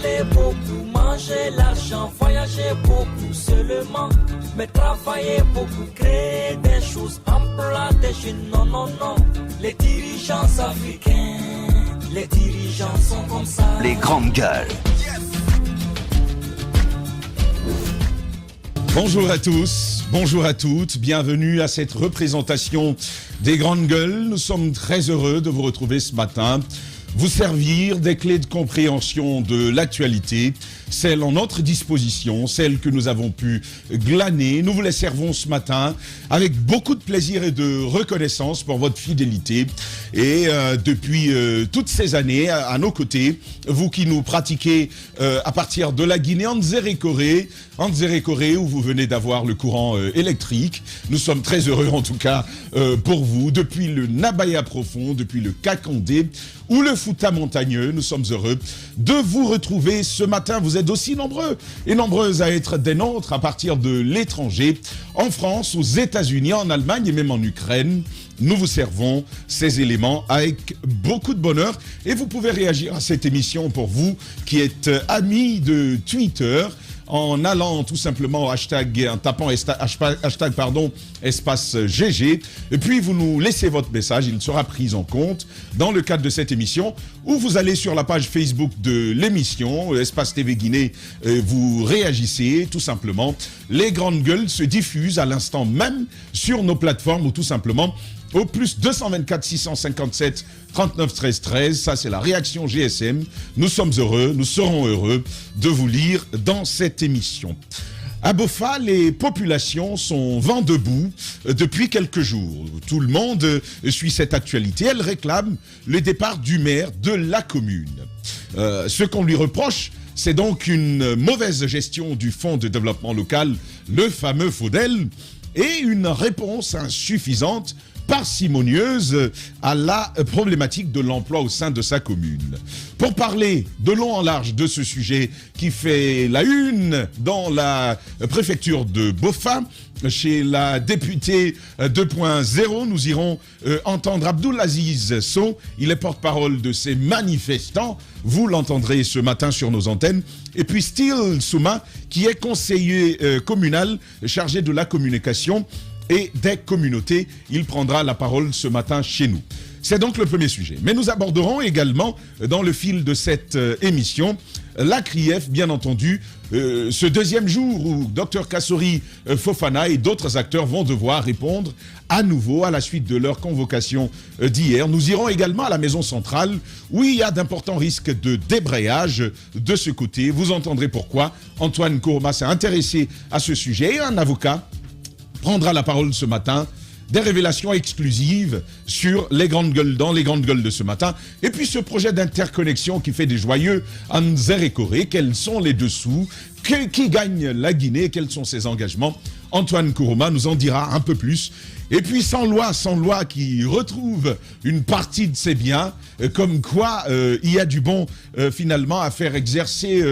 parler beaucoup, manger l'argent, voyager beaucoup seulement, mais travailler beaucoup, créer des choses, emploi des jeunes, non, non, non. Les dirigeants africains, les dirigeants sont comme ça. Les grandes gueules. Bonjour à tous, bonjour à toutes, bienvenue à cette représentation des grandes gueules. Nous sommes très heureux de vous retrouver ce matin, vous servir des clés de compréhension de l'actualité, celles en notre disposition, celles que nous avons pu glaner. Nous vous les servons ce matin avec beaucoup de plaisir et de reconnaissance pour votre fidélité. Et depuis toutes ces années, à nos côtés, vous qui nous pratiquez à partir de la Guinée, en Nzérékoré, où vous venez d'avoir le courant électrique. Nous sommes très heureux en tout cas pour vous. Depuis le Nabaya profond, depuis le Kakandé ou le Fouta montagneux, nous sommes heureux de vous retrouver ce matin. Vous êtes aussi nombreux et nombreuses à être des nôtres à partir de l'étranger, en France, aux États-Unis, en Allemagne et même en Ukraine. Nous vous servons ces éléments avec beaucoup de bonheur et vous pouvez réagir à cette émission pour vous qui êtes amis de Twitter en allant tout simplement au hashtag, en tapant espace GG, et puis vous nous laissez votre message, il sera pris en compte dans le cadre de cette émission, ou vous allez sur la page Facebook de l'émission, Espace TV Guinée, vous réagissez tout simplement. Les grandes gueules se diffusent à l'instant même sur nos plateformes ou tout simplement au plus 224 657 39 13 13, ça c'est la réaction GSM. Nous sommes heureux, nous serons heureux de vous lire dans cette émission. À Bofa, les populations sont vent debout depuis quelques jours. Tout le monde suit cette actualité. Elle réclame le départ du maire de la commune. Ce qu'on lui reproche, c'est donc une mauvaise gestion du fonds de développement local, le fameux FODEL, et une réponse insuffisante, parcimonieuse à la problématique de l'emploi au sein de sa commune. Pour parler de long en large de ce sujet qui fait la une dans la préfecture de Bofa, chez la députée 2.0, nous irons entendre Abdoulaziz Sow. Il est porte-parole de ces manifestants. Vous l'entendrez ce matin sur nos antennes. Et puis Steel Souma, qui est conseiller communal chargé de la communication et des communautés. Il prendra la parole ce matin chez nous. C'est donc le premier sujet. Mais nous aborderons également, dans le fil de cette émission, la CRIEF, bien entendu, ce deuxième jour où Dr Kassori Fofana et d'autres acteurs vont devoir répondre à nouveau à la suite de leur convocation d'hier. Nous irons également à la maison centrale où il y a d'importants risques de débrayage de ce côté. Vous entendrez pourquoi. Antoine Kourma s'est intéressé à ce sujet et un avocat prendra la parole ce matin. Des révélations exclusives sur les grandes gueules, dans les grandes gueules de ce matin. Et puis ce projet d'interconnexion qui fait des joyeux en Nzérékoré. Quels sont les dessous? Qui gagne la Guinée? Quels sont ses engagements? Antoine Kourma nous en dira un peu plus. Et puis sans loi qui retrouve une partie de ses biens, comme quoi il y a du bon finalement à faire exercer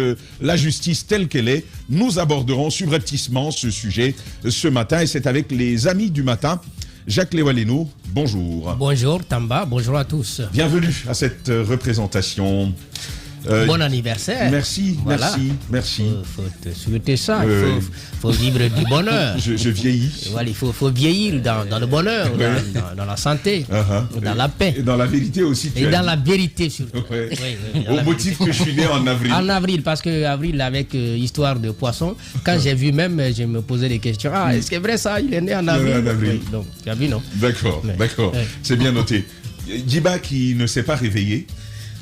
la justice telle qu'elle est. Nous aborderons subrepticement ce sujet ce matin et c'est avec les amis du matin. Jacques Lewaleno, bonjour. Bonjour Tamba, bonjour à tous. Bienvenue à cette représentation. Bon anniversaire. Merci, voilà. merci. Faut te souhaiter ça, il faut vivre du bonheur. Je vieillis. Voilà, il faut vieillir dans le bonheur, dans la santé, dans la paix. Et dans la vérité aussi. Et dans la vérité surtout. Ouais. Oui, au motif que je suis né en avril. En avril, parce que avril avec histoire de poisson, quand j'ai vu même, je me posais des questions. Ah, est-ce que c'est vrai ça? Il est né en avril. Oui, donc, tu as vu, non? D'accord. C'est bien noté. Djiba qui ne s'est pas réveillé.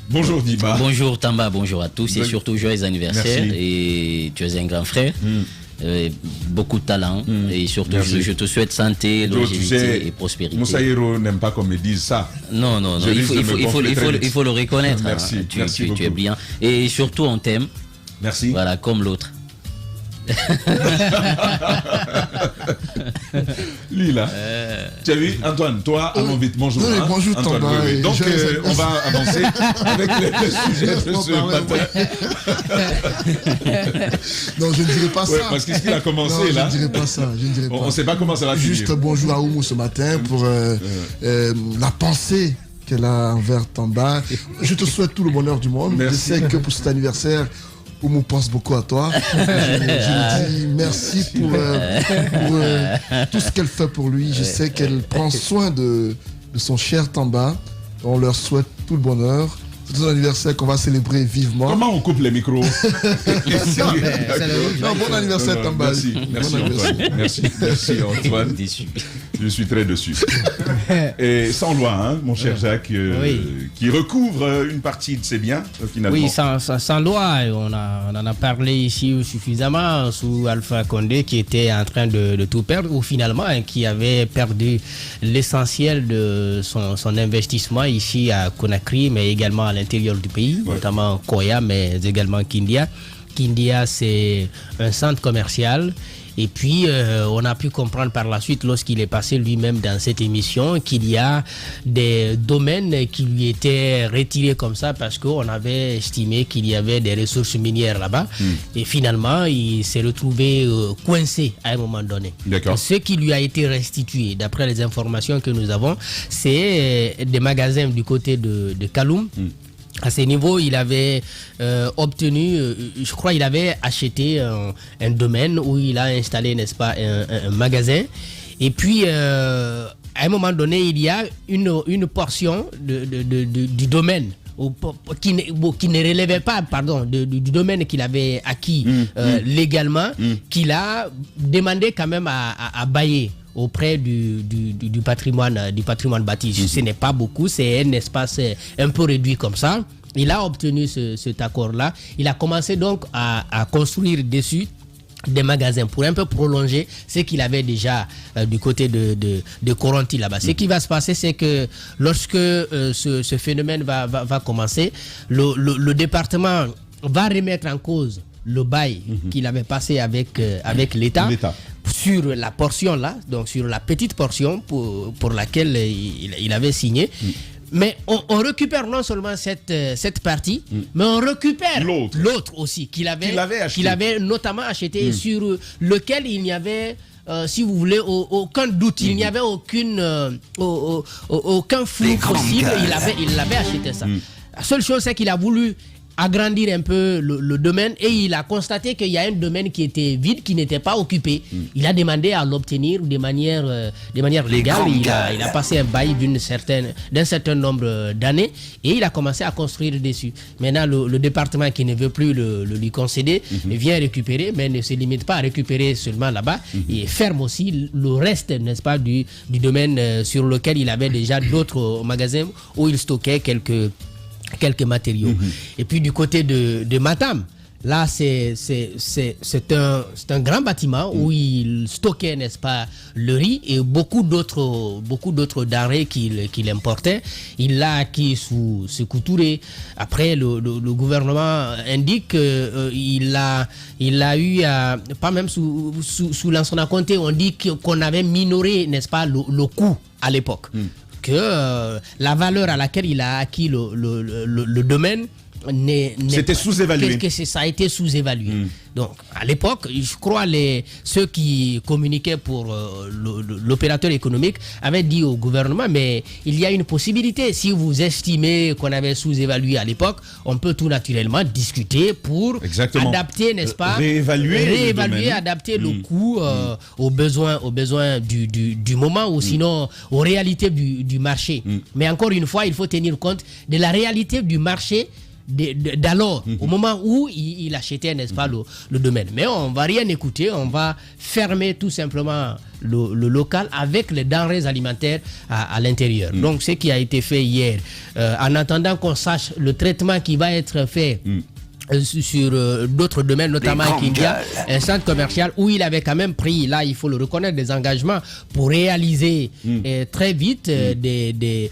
Bonjour Diba. Bonjour Tamba, bonjour à tous et surtout joyeux anniversaire. Merci. Et tu es un grand frère, beaucoup de talent et surtout je te souhaite santé, longévité et prospérité. Moussaïro n'aime pas qu'on me dise ça. Non, il faut le reconnaître. Merci, hein. merci beaucoup. Tu es brillant et surtout on t'aime. Merci. Voilà, comme l'autre. Lui là. Tu as vu, Antoine, toi, allons vite, bonjour. Oui, bonjour Antoine, Tamba. oui. Donc, on va avancer avec le sujet de ce matin. Non, je ne dirais pas ça. Parce que ce qu'il a commencé là. Je ne dirais pas ça. On ne sait pas comment ça va finir. Juste bonjour à Oumou ce matin pour la pensée qu'elle a envers Tamba. Je te souhaite tout le bonheur du monde. Merci. Je sais que pour cet anniversaire, Oumou pense beaucoup à toi. Je lui dis merci pour tout ce qu'elle fait pour lui. Je sais qu'elle prend soin de son cher Tamba. On leur souhaite tout le bonheur. C'est un anniversaire qu'on va célébrer vivement. Comment on coupe les micros? Bon anniversaire Tamba. Merci Antoine. Je suis très déçu. Et sans loi, hein, mon cher Jacques, qui recouvre une partie de ses biens, finalement. Oui, sans loi, on en a parlé ici suffisamment sous Alpha Condé, qui était en train de tout perdre, ou finalement, qui avait perdu l'essentiel de son investissement ici à Conakry, mais également à l'intérieur du pays, notamment Koya, mais également Kindia. Kindia, c'est un centre commercial. Et puis, on a pu comprendre par la suite, lorsqu'il est passé lui-même dans cette émission, qu'il y a des domaines qui lui étaient retirés comme ça parce qu'on avait estimé qu'il y avait des ressources minières là-bas. Et finalement, il s'est retrouvé coincé à un moment donné. Ce qui lui a été restitué, d'après les informations que nous avons, c'est des magasins du côté de Kaloum. À ce niveau, il avait obtenu, je crois, il avait acheté un domaine où il a installé, n'est-ce pas, un magasin. Et puis, à un moment donné, il y a une portion du domaine qui ne relevait pas, du domaine qu'il avait acquis légalement, qu'il a demandé quand même à bailler auprès du patrimoine bâti. Ce n'est pas beaucoup, c'est un espace un peu réduit comme ça. Il a obtenu cet accord-là. Il a commencé donc à construire dessus des magasins pour un peu prolonger ce qu'il avait déjà du côté de Coronti là-bas. Ce qui va se passer, c'est que lorsque ce phénomène va commencer, le département va remettre en cause le bail qu'il avait passé avec l'État. Sur la portion là, donc sur la petite portion pour laquelle il avait signé. Mais on récupère non seulement cette partie, mais on récupère l'autre aussi qu'il avait notamment acheté, sur lequel il n'y avait si vous voulez, aucun doute, il n'y avait aucun flou possible, il avait acheté ça. La seule chose, c'est qu'il a voulu agrandir un peu le domaine et il a constaté qu'il y a un domaine qui était vide, qui n'était pas occupé. Il a demandé à l'obtenir de manière légale. Il a passé un bail d'un certain nombre d'années et il a commencé à construire dessus. Maintenant, le département qui ne veut plus le lui concéder vient récupérer, mais ne se limite pas à récupérer seulement là-bas. Il ferme aussi le reste, n'est-ce pas, du domaine sur lequel il avait déjà d'autres magasins où il stockait quelques matériaux. Et puis du côté de Matam, là c'est un grand bâtiment où il stockait, n'est-ce pas, le riz et beaucoup d'autres denrées qu'il importait. Il l'a acquis sous Sékou Touré. Après le gouvernement indique qu'il a eu pas même sous Lansana Conté, on dit qu'on avait minoré, n'est-ce pas, le coût à l'époque. Que la valeur à laquelle il a acquis le domaine c'était sous-évalué. Ça a été sous-évalué. Donc, à l'époque, je crois ceux qui communiquaient pour l'opérateur économique avaient dit au gouvernement, mais il y a une possibilité. Si vous estimez qu'on avait sous-évalué à l'époque, on peut tout naturellement discuter pour adapter, n'est-ce pas, réévaluer, adapter le coût aux besoins du moment ou sinon aux réalités du marché. Mais encore une fois, il faut tenir compte de la réalité du marché d'alors, au moment où il achetait, n'est-ce pas, le domaine. Mais on ne va rien écouter, on va fermer tout simplement le local avec les denrées alimentaires à l'intérieur. Donc, ce qui a été fait hier, en attendant qu'on sache le traitement qui va être fait sur d'autres domaines, notamment qu'il y a un centre commercial où il avait quand même pris, là il faut le reconnaître, des engagements pour réaliser très vite des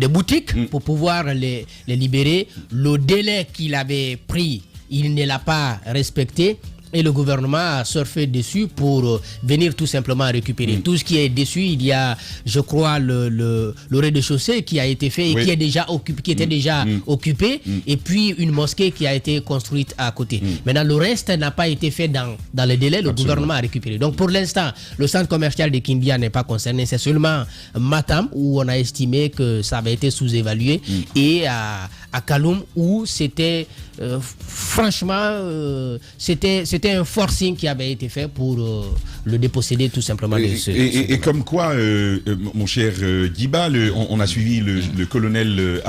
boutiques pour pouvoir les libérer. Le délai qu'il avait pris, il ne l'a pas respecté. Et le gouvernement a surfé dessus pour venir tout simplement récupérer. Tout ce qui est dessus, il y a, je crois, le rez-de-chaussée qui a été fait et qui était déjà occupé, et puis une mosquée qui a été construite à côté. Maintenant, le reste n'a pas été fait dans les délais, le gouvernement a récupéré. Donc, pour l'instant, le centre commercial de Kindia n'est pas concerné, c'est seulement Matam où on a estimé que ça avait été sous-évalué et à à Kaloum où c'était franchement c'était un forcing qui avait été fait pour le déposséder tout simplement de ce et comme quoi mon cher Guiba, on a suivi le colonel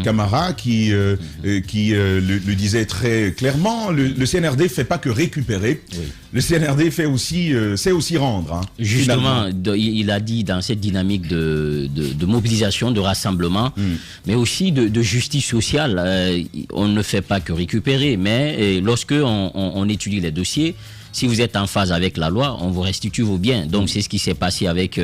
Camara qui le disait très clairement, le CNRD fait pas que récupérer, le CNRD fait aussi sait aussi rendre, hein, justement. Il a dit dans cette dynamique de mobilisation, de rassemblement, mais aussi de justice sociale, on ne fait pas que récupérer, mais lorsque on étudie les dossiers, si vous êtes en phase avec la loi, on vous restitue vos biens. Donc c'est ce qui s'est passé avec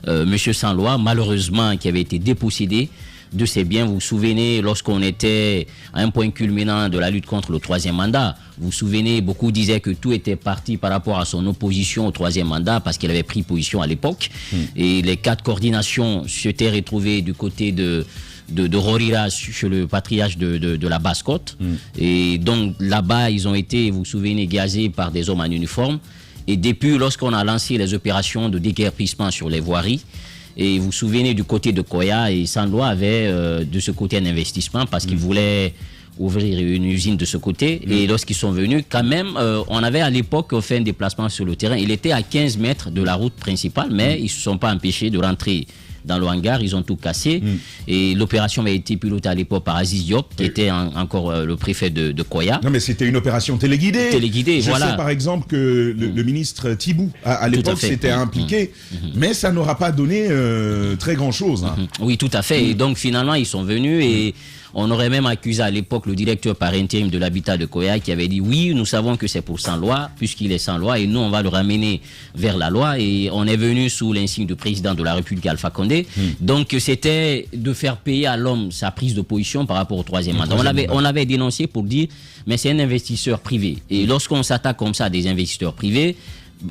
Monsieur Sans-Loi, malheureusement, qui avait été dépossédé de ses biens. Vous vous souvenez, lorsqu'on était à un point culminant de la lutte contre le troisième mandat, vous vous souvenez, beaucoup disaient que tout était parti par rapport à son opposition au troisième mandat parce qu'il avait pris position à l'époque. Et les 4 coordinations s'étaient retrouvées du côté de Rorira sur le patriarche de la Basse-Côte. Et donc là-bas, ils ont été, vous vous souvenez, gazés par des hommes en uniforme. Et depuis, lorsqu'on a lancé les opérations de déguerpissement sur les voiries, et vous vous souvenez du côté de Koya, et Sans-Loi avait de ce côté un investissement parce qu'il voulait ouvrir une usine de ce côté. Et lorsqu'ils sont venus, quand même, on avait à l'époque fait un déplacement sur le terrain. Il était à 15 mètres de la route principale, mais ils ne se sont pas empêchés de rentrer dans le hangar, ils ont tout cassé. Et l'opération a été pilotée à l'époque par Aziz Diop, qui était encore le préfet de Koya. Non, mais c'était une opération téléguidée. Je sais par exemple que le ministre Thibou, à l'époque, s'était impliqué, mais ça n'aura pas donné très grand-chose. Hein. Oui, tout à fait. Et donc, finalement, ils sont venus et on aurait même accusé à l'époque le directeur par intérim de l'habitat de Koya qui avait dit oui, nous savons que c'est pour sans loi, puisqu'il est sans loi, et nous on va le ramener vers la loi. Et on est venu sous l'insigne du président de la République, Alpha Condé. Donc c'était de faire payer à l'homme sa prise de position par rapport au troisième mandat. On l'avait dénoncé pour dire mais c'est un investisseur privé. Et lorsqu'on s'attaque comme ça à des investisseurs privés,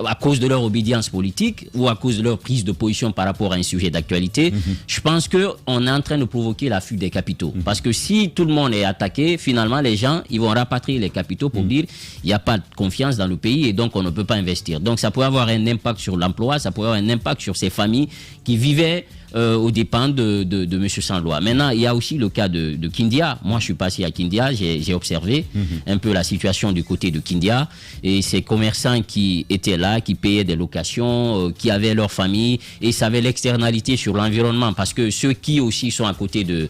à cause de leur obédience politique ou à cause de leur prise de position par rapport à un sujet d'actualité, je pense qu'on est en train de provoquer la fuite des capitaux. Parce que si tout le monde est attaqué, finalement, les gens, ils vont rapatrier les capitaux pour dire il n'y a pas de confiance dans le pays et donc on ne peut pas investir. Donc ça pourrait avoir un impact sur l'emploi, ça pourrait avoir un impact sur ces familles qui vivaient aux dépens de M. Sans-Loi. Maintenant, il y a aussi le cas de Kindia. Moi, je suis passé à Kindia, j'ai observé un peu la situation du côté de Kindia et ces commerçants qui étaient là, qui payaient des locations, qui avaient leur famille et ça avait l'externalité sur l'environnement parce que ceux qui aussi sont à côté de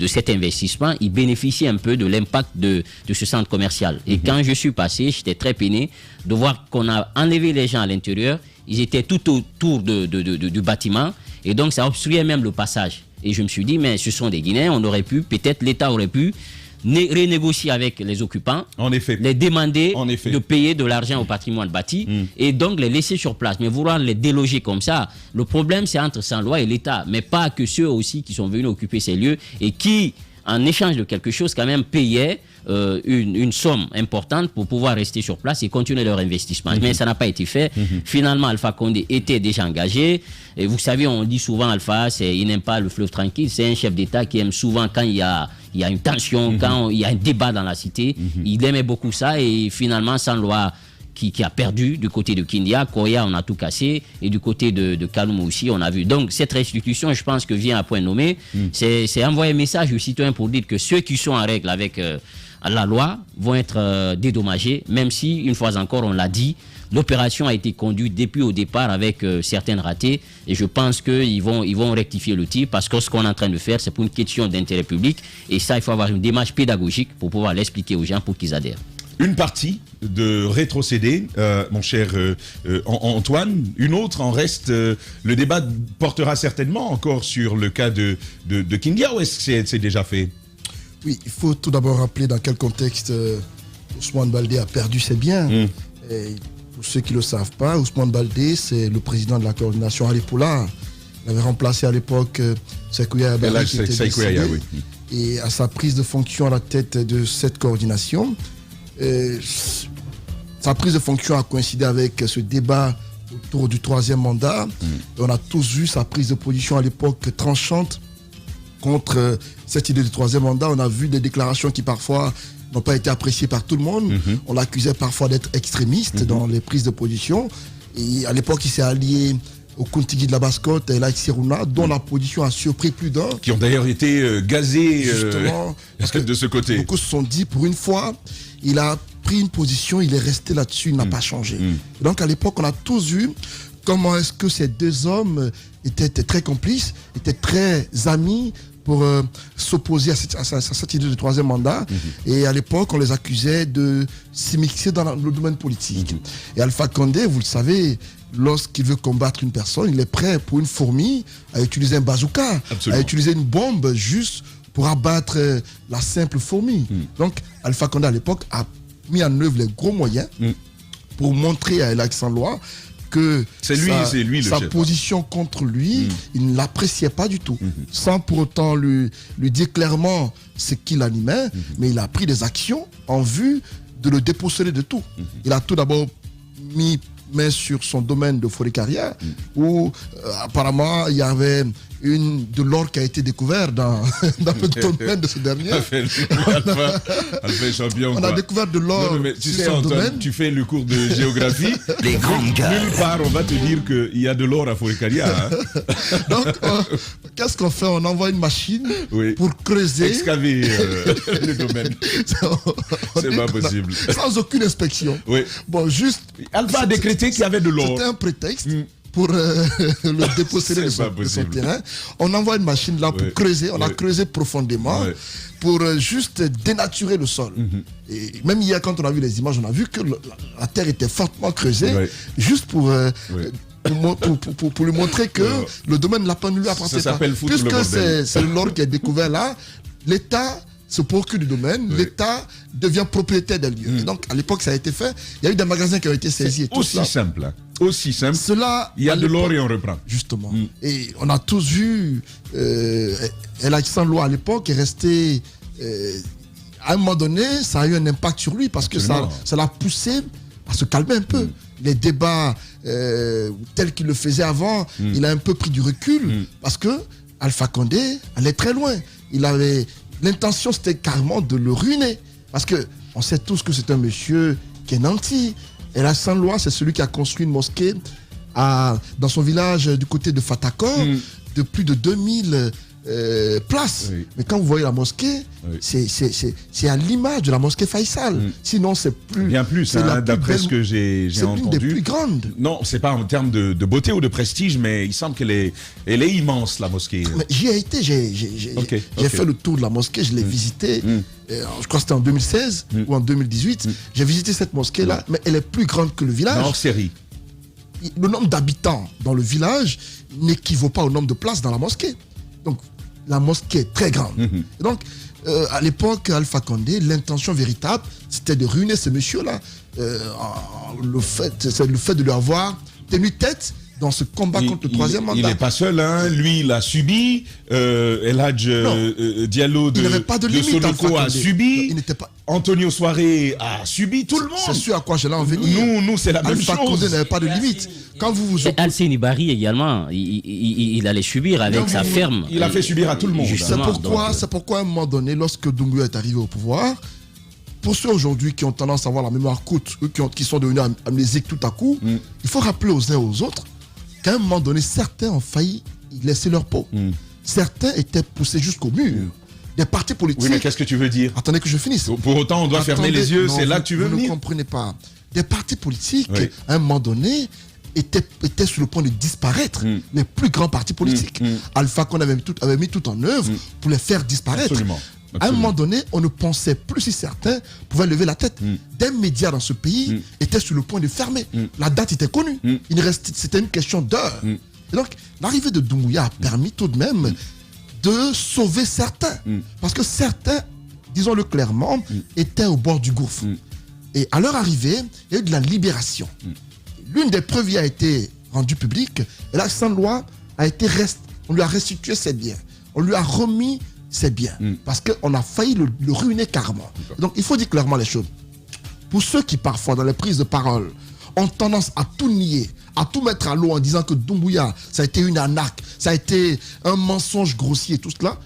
cet investissement, ils bénéficient un peu de l'impact de ce centre commercial. Et quand je suis passé, j'étais très peiné de voir qu'on a enlevé les gens à l'intérieur. Ils étaient tout autour du bâtiment. Et donc, ça obstruait même le passage. Et je me suis dit, mais ce sont des Guinéens, on aurait pu, peut-être l'État aurait pu renégocier avec les occupants, en effet, les demander de payer de l'argent au patrimoine bâti et donc les laisser sur place. Mais vouloir les déloger comme ça, le problème c'est entre Sans-Loi et l'État, mais pas que ceux aussi qui sont venus occuper ces lieux et qui, en échange de quelque chose, quand même payaient une somme importante pour pouvoir rester sur place et continuer leur investissement. Mais ça n'a pas été fait. Finalement, Alpha Condé était déjà engagé. Et vous savez, on dit souvent Alpha, il n'aime pas le fleuve tranquille. C'est un chef d'État qui aime souvent quand il y a une tension, quand il y a un débat dans la cité. Il aimait beaucoup ça et finalement, Sans-Loi qui a perdu du côté de Kindia, Koya, on a tout cassé, et du côté de Kaloum aussi, on a vu. Donc, cette restitution, je pense que vient à point nommé. C'est envoyer un message aux citoyens pour dire que ceux qui sont en règle avec la loi vont être dédommagés, même si, une fois encore, on l'a dit, l'opération a été conduite depuis au départ avec certaines ratées, et je pense qu'ils vont rectifier le tir, parce que ce qu'on est en train de faire, c'est pour une question d'intérêt public, et ça, il faut avoir une démarche pédagogique pour pouvoir l'expliquer aux gens pour qu'ils adhèrent. Une partie de rétrocéder, mon cher Antoine. Une autre en reste. Le débat portera certainement encore sur le cas de Kindia, ou est-ce que c'est déjà fait? Oui, il faut tout d'abord rappeler dans quel contexte Ousmane Baldé a perdu ses biens. Et pour ceux qui ne le savent pas, Ousmane Baldé, c'est le président de la coordination Alipoula. Il avait remplacé à l'époque Sekouya Abari, qui était décédé. Et à sa prise de fonction à la tête de cette coordination, sa prise de fonction a coïncidé avec ce débat autour du troisième mandat. On a tous vu sa prise de position à l'époque tranchante contre cette idée du troisième mandat. On a vu des déclarations qui parfois n'ont pas été appréciées par tout le monde. On l'accusait parfois d'être extrémiste dans les prises de position. Et à l'époque, il s'est allié au Kontigi de la Basse-Côte et Laïc Sirouna, dont la position a surpris plus d'un. Qui ont d'ailleurs été gazés Justement, parce que de ce côté. beaucoup se sont dit, pour une fois, il a pris une position, il est resté là-dessus, il n'a pas changé. Et donc à l'époque, on a tous vu comment est-ce que ces deux hommes étaient très complices, étaient très amis pour s'opposer à cette idée de troisième mandat. Et à l'époque, on les accusait de s'immiscer dans le domaine politique. Et Alpha Condé, vous le savez, lorsqu'il veut combattre une personne, il est prêt pour une fourmi à utiliser un bazooka, Absolument. à utiliser une bombe juste pour abattre la simple fourmi. Donc Alpha Condé à l'époque a mis en œuvre les gros moyens pour montrer à Lac Saint-Lois que c'est lui le sa chef. position contre lui, il ne l'appréciait pas du tout. Sans pour autant lui dire clairement ce qui l'animait, mais il a pris des actions en vue de le déposséder de tout. Il a tout d'abord mis main sur son domaine de forêt carrière, où apparemment il y avait de l'or qui a été découvert dans le domaine de ce dernier. Alpha est champion. On a découvert de l'or Tu sur sais, son Antoine, domaine. tu fais le cours de géographie. Les grandes gueules. Nulle part, on va te dire qu'il y a de l'or à Forêt-Carrière. Hein. Donc, qu'est-ce qu'on fait? On envoie une machine Oui. pour creuser. Excaver le domaine. C'est pas possible. Sans aucune inspection. Oui. Bon, juste. Alpha a décrété qu'il y avait de l'or. C'était un prétexte pour le déposséder de son terrain. On envoie une machine là pour creuser. On a creusé profondément pour juste dénaturer le sol. Et même hier, quand on a vu les images, on a vu que la terre était fortement creusée, juste pour lui montrer que le domaine ne l'a pas lui appartient pas. Puisque c'est l'or qui est découvert là, l'État se procure du domaine, l'État devient propriétaire des lieux. Et donc, à l'époque, ça a été fait. Il y a eu des magasins qui ont été saisis. Et tout aussi simple. Hein. Aussi simple. Cela, il y a de l'or et on reprend. Justement. Et on a tous vu, Lac Saint-Lois à l'époque est resté. À un moment donné, ça a eu un impact sur lui parce que ça l'a poussé à se calmer un peu. Les débats tels qu'il le faisait avant, il a un peu pris du recul parce que Alpha Condé allait très loin. Il avait. L'intention, c'était carrément de le ruiner. Parce qu'on sait tous que c'est un monsieur qui est nanti. Et Lac Saint-Lois, c'est celui qui a construit une mosquée dans son village du côté de Fatakor, de plus de 2000 places. Mais quand vous voyez la mosquée, c'est à l'image de la mosquée Faisal. Sinon, c'est plus... Bien plus, hein, d'après ce que j'ai entendu. C'est l'une des plus grandes. Non, c'est pas en termes de beauté ou de prestige, mais il semble qu'elle est immense, la mosquée. J'y ai été, j'ai fait le tour de la mosquée, je l'ai visitée. Je crois que c'était en 2016 ou en 2018. J'ai visité cette mosquée-là, mais elle est plus grande que le village. Hors série. Le nombre d'habitants dans le village n'équivaut pas au nombre de places dans la mosquée. Donc, la mosquée est très grande. Et donc, à l'époque, Alpha Condé, l'intention véritable, c'était de ruiner ce monsieur-là. C'est le fait de lui avoir tenu tête dans ce combat contre le troisième mandat. Il n'est pas seul, hein. Lui, il a subi. El Hadj Diallo de Sonoko a subi. Il n'était pas... Antonio Soiré a subi. Tout le monde. C'est sûr à quoi je l'ai en venir. Nous, c'est la même chose. Alpha Condé n'avait pas de limite. Quand vous Alcine Ibari également, il allait subir avec sa ferme. Il a fait subir à tout le monde. C'est pourquoi à un moment donné, lorsque Doumbouya est arrivé au pouvoir, pour ceux aujourd'hui qui ont tendance à avoir la mémoire courte, qui sont devenus amnésiques tout à coup, il faut rappeler aux uns et aux autres qu'à un moment donné, certains ont failli laisser leur peau. Certains étaient poussés jusqu'au mur. Des partis politiques... Oui, mais qu'est-ce que tu veux dire? Attendez que je finisse. Pour autant, on doit fermer les yeux, c'est là que tu veux venir? Vous ne comprenez pas. Des partis politiques, à un moment donné, étaient sur le point de disparaître. Les plus grands partis politiques. Alpha qu'on avait mis tout en œuvre pour les faire disparaître. Absolument. À un moment donné, on ne pensait plus si certains pouvaient lever la tête. Des médias dans ce pays étaient sur le point de fermer. La date était connue. C'était une question d'heure. Et donc, l'arrivée de Doumbouya a permis tout de même de sauver certains. Parce que certains, disons-le clairement, étaient au bord du gouffre. Et à leur arrivée, il y a eu de la libération. L'une des preuves y a été rendue publique. Et Lac Saint-Lois on lui a restitué ses biens. On lui a remis ses biens. Parce qu'on a failli le ruiner carrément. Donc il faut dire clairement les choses. Pour ceux qui parfois, dans les prises de parole, ont tendance à tout nier, à tout mettre à l'eau en disant que Doumbouya, ça a été une arnaque, ça a été un mensonge grossier, tout cela,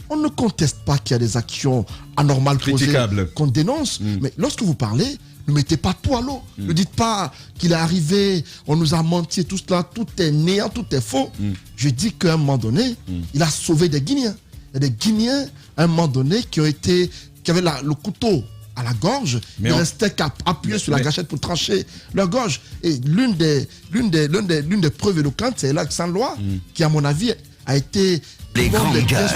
On ne conteste pas qu'il y a des actions anormales critiquables qu'on dénonce, mais lorsque vous parlez, ne mettez pas tout à l'eau. Ne dites pas qu'il est arrivé, on nous a menti, tout cela, tout est néant, tout est faux. Je dis qu'à un moment donné, il a sauvé des Guinéens. Il y a des Guinéens, à un moment donné, qui avaient le couteau à la gorge, ils restaient appuyés sur la gâchette pour trancher leur gorge. Et l'une des preuves éloquentes, c'est l'accent loi, qui, à mon avis, a été... Les grandes gueules.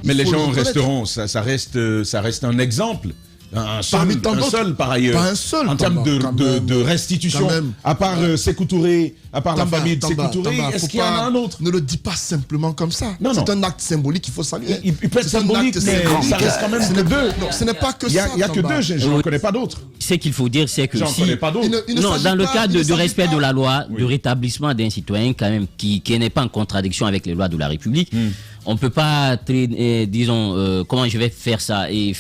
Mais les gens resteront, ça reste un exemple. Un seul par ailleurs. Pas un seul. En termes de restitution, à part Sékou Touré, à part la famille de Sékou Touré, est-ce qu'il y en a un autre? Ne le dis pas simplement comme ça. Non. C'est un acte symbolique qu'il faut saluer. Il peut être symbolique, mais ça reste quand même que deux. Non, ce n'est pas que ça. Il n'y a que deux, je n'en connais pas d'autres. Ce qu'il faut dire, c'est que J'en connais pas d'autres. Non, dans le cadre de respect de la loi, de rétablissement d'un citoyen quand même qui n'est pas en contradiction avec les lois de la République, on ne peut pas, disons, comment je vais faire ça et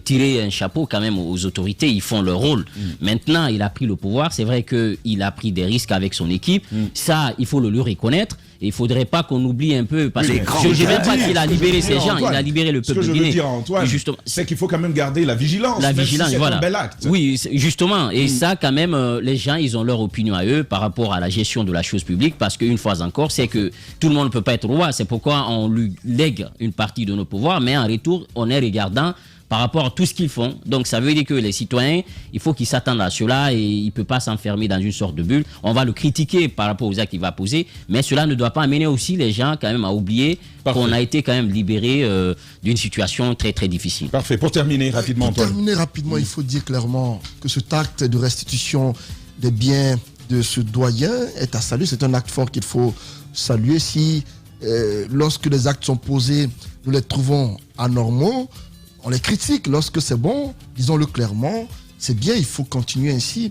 tirer un chapeau quand même aux autorités. Ils font leur rôle. Maintenant, il a pris le pouvoir. C'est vrai qu'il a pris des risques avec son équipe. Ça, il faut le lui reconnaître. Et il ne faudrait pas qu'on oublie un peu, parce que je ne dis même pas qu'il a libéré ces gens, il a libéré le peuple guinéen. Ce que je veux dire, Antoine, c'est qu'il faut quand même garder la vigilance. La vigilance, si c'est voilà. un bel acte. Oui, justement. Et ça, quand même, les gens, ils ont leur opinion à eux par rapport à la gestion de la chose publique, parce qu'une fois encore, c'est que tout le monde ne peut pas être roi. C'est pourquoi on lui lègue une partie de nos pouvoirs, mais en retour, on est regardant par rapport à tout ce qu'ils font. Donc ça veut dire que les citoyens, il faut qu'ils s'attendent à cela et il ne peut pas s'enfermer dans une sorte de bulle. On va le critiquer par rapport aux actes qu'il va poser, mais cela ne doit pas amener aussi les gens quand même à oublier qu'on a été quand même libéré d'une situation très très difficile. Parfait. Pour terminer rapidement, Antoine. Il faut dire clairement que cet acte de restitution des biens de ce doyen est à saluer. C'est un acte fort qu'il faut saluer. Si lorsque les actes sont posés, nous les trouvons anormaux, on les critique. Lorsque c'est bon, disons-le clairement, c'est bien, il faut continuer ainsi.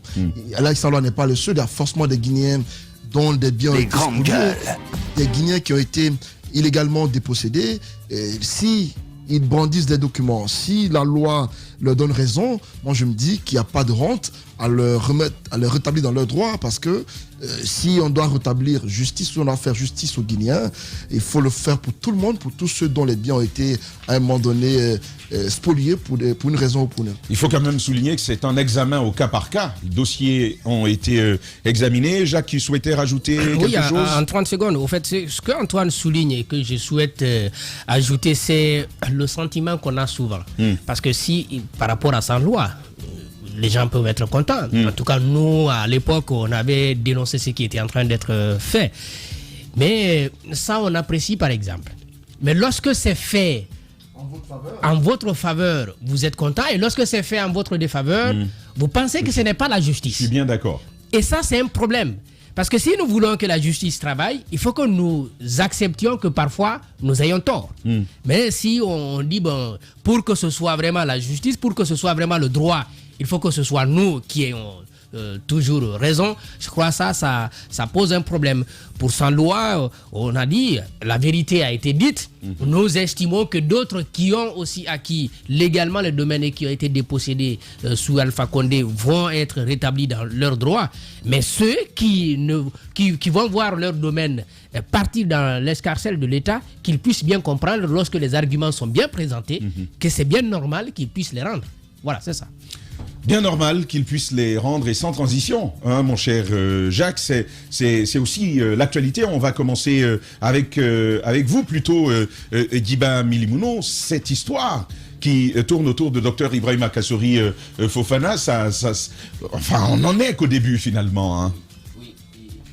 Alassane Loi n'est pas le seul, il y a forcément des Guinéens dont des biens ont été spoliés, des Guinéens qui ont été illégalement dépossédés. Si ils brandissent des documents, si la loi leur donne raison, moi je me dis qu'il n'y a pas de honte à leur rétablir dans leurs droits, parce que si on doit rétablir justice, si on doit faire justice aux Guinéens, il faut le faire pour tout le monde, pour tous ceux dont les biens ont été à un moment donné spoliés pour une raison ou pour une autre. Il faut quand même souligner que c'est un examen au cas par cas. Les dossiers ont été examinés. Jacques, tu souhaitais rajouter quelque chose? En 30 secondes. Au fait, ce qu'Antoine souligne et que je souhaite ajouter, c'est le sentiment qu'on a souvent. Parce que si, par rapport à sa loi, les gens peuvent être contents. En tout cas, nous, à l'époque, on avait dénoncé ce qui était en train d'être fait. Mais ça, on apprécie, par exemple. Mais lorsque c'est fait en votre faveur, vous êtes content. Et lorsque c'est fait en votre défaveur, vous pensez que ce n'est pas la justice. Je suis bien d'accord. Et ça, c'est un problème. Parce que si nous voulons que la justice travaille, il faut que nous acceptions que parfois, nous ayons tort. Mais si on dit, bon, pour que ce soit vraiment la justice, pour que ce soit vraiment le droit, il faut que ce soit nous qui ayons toujours raison. Je crois que ça pose un problème. Pour sans loi, on a dit, la vérité a été dite. Nous estimons que d'autres qui ont aussi acquis légalement les domaines et qui ont été dépossédés sous Alpha Condé vont être rétablis dans leurs droits. Mais ceux qui vont voir leur domaine partir dans l'escarcelle de l'État, qu'ils puissent bien comprendre, lorsque les arguments sont bien présentés, que c'est bien normal qu'ils puissent les rendre. Voilà, c'est ça. Bien normal qu'ils puissent les rendre, et sans transition, hein, mon cher Jacques. C'est aussi l'actualité. On va commencer avec vous plutôt, Diba Milimouno. Cette histoire qui tourne autour de Dr Ibrahima Kassori Fofana, enfin, on n'en est qu'au début finalement. Hein.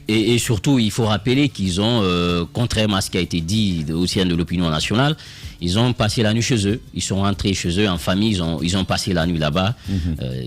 Et surtout, il faut rappeler qu'ils ont, contrairement à ce qui a été dit au sein de l'opinion nationale, ils ont passé la nuit chez eux. Ils sont rentrés chez eux en famille. Ils ont passé la nuit là-bas.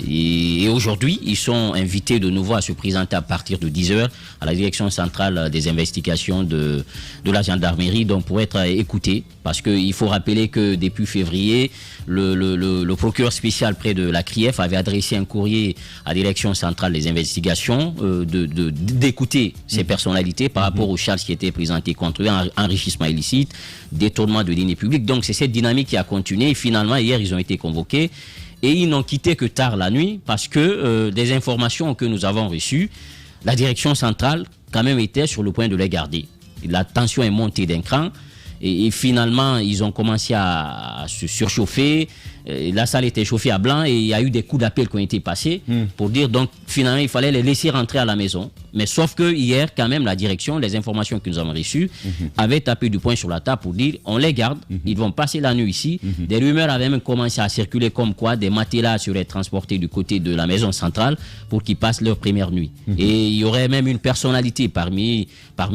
Et aujourd'hui, ils sont invités de nouveau à se présenter à partir de 10h à la direction centrale des investigations de la gendarmerie, donc pour être écoutés. Parce qu'il faut rappeler que depuis février, le procureur spécial près de la CRIEF avait adressé un courrier à la direction centrale des investigations d'écouter ces personnalités par rapport aux charges qui étaient présentées contre eux, enrichissement illicite, détournement de deniers publics. Donc c'est cette dynamique qui a continué. Et finalement, hier, ils ont été convoqués et ils n'ont quitté que tard la nuit parce que des informations que nous avons reçues, la direction centrale quand même était sur le point de les garder. La tension est montée d'un cran Et finalement, ils ont commencé à se surchauffer. La salle était chauffée à blanc et il y a eu des coups d'appel qui ont été passés pour dire donc finalement il fallait les laisser rentrer à la maison. Mais sauf que hier, quand même, la direction, les informations que nous avons reçues, avait tapé du poing sur la table pour dire on les garde, ils vont passer la nuit ici. Des rumeurs avaient même commencé à circuler comme quoi des matelas seraient transportés du côté de la maison centrale pour qu'ils passent leur première nuit. Et il y aurait même une personnalité parmi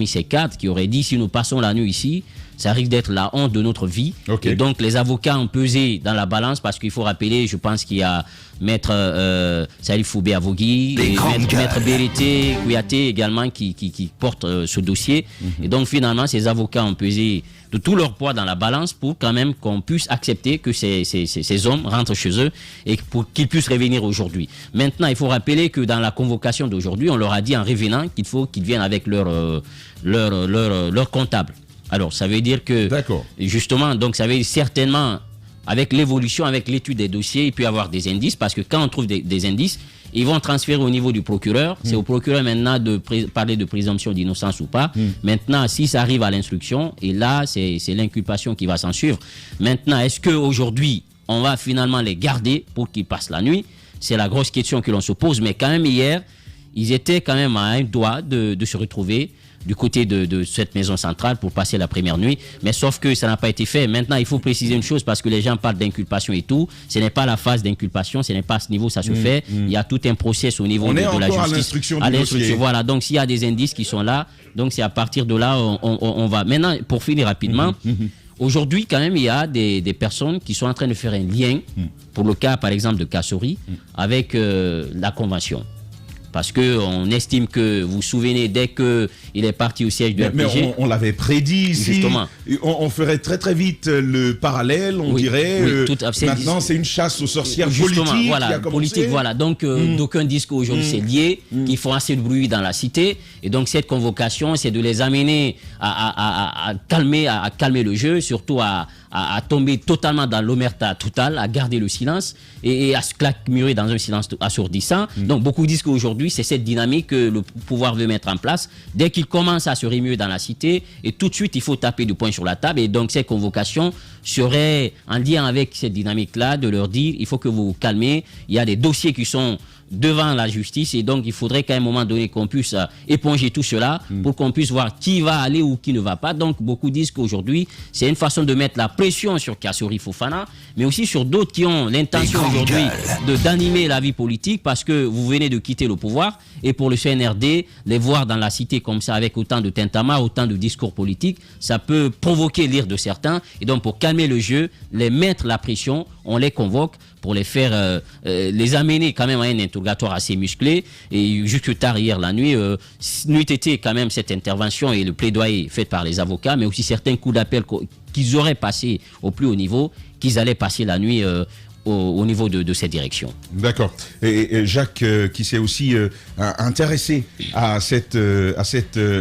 ces cadres qui aurait dit si nous passons la nuit ici, ça risque d'être la honte de notre vie. Okay. Et donc, les avocats ont pesé dans la balance parce qu'il faut rappeler, je pense qu'il y a Maître Salif Foubé Avogui, et Maître Berete Kouyaté également qui portent ce dossier. Et donc, finalement, ces avocats ont pesé de tout leur poids dans la balance pour quand même qu'on puisse accepter que ces hommes rentrent chez eux et pour qu'ils puissent revenir aujourd'hui. Maintenant, il faut rappeler que dans la convocation d'aujourd'hui, on leur a dit en revenant qu'il faut qu'ils viennent avec leur comptable. Alors, ça veut dire que, justement, donc ça veut dire certainement, avec l'évolution, avec l'étude des dossiers, il peut y avoir des indices, parce que quand on trouve des indices, ils vont transférer au niveau du procureur. C'est au procureur maintenant de parler de présomption d'innocence ou pas. Maintenant, si ça arrive à l'instruction, et là, c'est l'inculpation qui va s'en suivre. Maintenant, est-ce qu'aujourd'hui, on va finalement les garder pour qu'ils passent la nuit? C'est la grosse question que l'on se pose. Mais quand même, hier, ils étaient quand même à un doigt de se retrouver du côté de cette maison centrale pour passer la première nuit. Mais sauf que ça n'a pas été fait. Maintenant, il faut préciser une chose parce que les gens parlent d'inculpation et tout. Ce n'est pas la phase d'inculpation, ce n'est pas à ce niveau ça se fait. Il y a tout un process au niveau de la justice. À l'instruction du dossier. Voilà, donc s'il y a des indices qui sont là, donc c'est à partir de là, on va. Maintenant, pour finir rapidement, aujourd'hui, quand même, il y a des personnes qui sont en train de faire un lien, pour le cas, par exemple, de Kassory, avec la Convention. Parce qu'on estime que, vous vous souvenez, dès qu'il est parti au siège du RPG... Mais on l'avait prédit ici. Justement. On ferait très très vite le parallèle, on dirait. Tout à fait. Maintenant, c'est une chasse aux sorcières politique voilà, qui a commencé. Politique, voilà. Donc, d'aucuns disent qu'aujourd'hui, c'est lié, qu'ils font assez de bruit dans la cité. Et donc, cette convocation, c'est de les amener à calmer le jeu, surtout à tomber totalement dans l'omerta totale, à garder le silence et à se claquemurer dans un silence assourdissant. Donc, beaucoup disent qu'aujourd'hui, c'est cette dynamique que le pouvoir veut mettre en place. Dès qu'il commence à se remuer dans la cité, et tout de suite, il faut taper du poing sur la table. Et donc, ces convocations seraient en lien avec cette dynamique-là, de leur dire, il faut que vous vous calmez. Il y a des dossiers qui sont devant la justice et donc il faudrait qu'à un moment donné qu'on puisse éponger tout cela pour qu'on puisse voir qui va aller ou qui ne va pas. Donc beaucoup disent qu'aujourd'hui c'est une façon de mettre la pression sur Kassory Fofana, mais aussi sur d'autres qui ont l'intention aujourd'hui d'animer la vie politique parce que vous venez de quitter le pouvoir et pour le CNRD, les voir dans la cité comme ça avec autant de tintamarre, autant de discours politiques, ça peut provoquer l'ire de certains et donc pour calmer le jeu, les mettre la pression, on les convoque pour les faire, les amener quand même à un interrogatoire assez musclé. Et jusque tard hier la nuit, n'eût été quand même cette intervention et le plaidoyer fait par les avocats, mais aussi certains coups d'appel qu'ils auraient passés au plus haut niveau, qu'ils allaient passer la nuit au niveau de cette direction. D'accord. Et Jacques, qui s'est aussi intéressé à cette